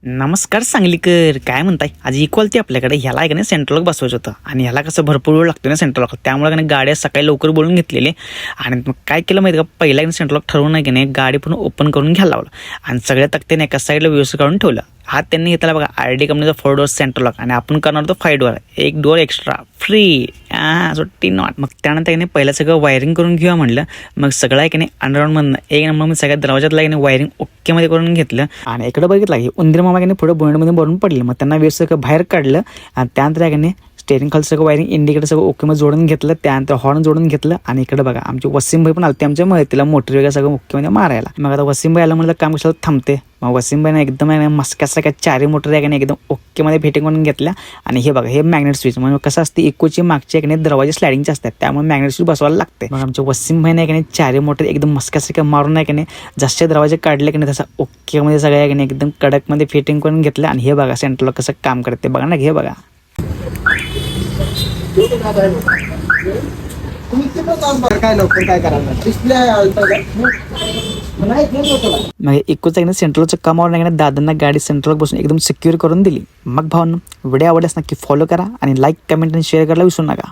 नमस्कार सांगलीकर, काय म्हणताय? आज इक्वालिटी आपल्याकडे ह्याला आहे का नाही सेंट्रल लॉक बसवायचं होतं आणि ह्याला कसं भरपूर वेळ लागतो ना सेंट्रल लॉक, त्यामुळे का नाही गाड्या सकाळी लवकर बोलून घेतलेले आणि मग काय केलं माहिती का, पहिला सेंट्रल लॉक ठरवून नाही की नाही गाडी पूर्ण ओपन करून घ्यायला लावलं आणि सगळ्या तक्त्याने एका साईडला व्यवस्थित काढून ठेवलं. हा त्यांनी घेतला बघा RD कंपनीचा 4 डोअर सेंट्रल लॉक आणि आपण करणार होतो 5 डोअर, एक डोअर एक्स्ट्रा फ्री सुट्टी नॉट. मग त्यानंतर की पहिलं सगळं वायरिंग करून घेऊया म्हणलं. मग सगळं आहे की नाही अंडरग्राऊंडमधनं एक नंबर मी सगळ्या दरवाजातला की वायरिंग ओकेमध्ये करून घेतलं आणि इकडे बघितलं की उंदीर मामा की पुढे बोनमध्ये भरून पडले. मग त्यांना व्यवस्थित सगळं बाहेर काढलं आणि त्यानंतर आहे की स्टेरिंग खाली सगळं वायरिंग इंडिकेटर सगळं ओकेमध्ये जोडून घेतलं. त्यानंतर हॉर्न जोडून घेतलं आणि इकडे बघा आमचे वसीम भाई पण आलते आमच्या मदतीला मोटर वगैरे सगळं ओकेमध्ये मारायला. मग आता वसीम भाई आलं म्हणलं काम कशाला थांबते. मग वसीम भाईने एकदम मस्क्यासारख्या चारी मोटर आहे एकदम ओकेमध्ये फिटिंग करून घेतल्या. आणि हे बघा हे मॅग्नेट स्विच म्हणजे कसं असते इकोची मागचे एक दरवाजे स्लायडिंगचे असतात, त्यामुळे मॅग्नेट स्विच बसवायला लागते. मग आमच्या वसीम भाईने की चारी मोटर एकदम मस्क्यासारख्या मारून आहे की जसे दरवाजे काढले की तसं ओकेमध्ये सगळ्या की एकदम कडकमध्ये फिटिंग करून घेतलं. आणि हे बघा सेंट्रल लॉक कसं काम करते बघा ना, हे बघा. काय लवकर काय करायला डिस्प्ले मग इकोचं सेंट्रलचं कामावर नाही दादांना गाडी सेंट्रल बसून एकदम सिक्युअर करून दिली. मग भावांनो व्हिडिओ आवडल्यास नक्की फॉलो करा आणि लाईक कमेंट आणि शेअर करायला विसरू नका.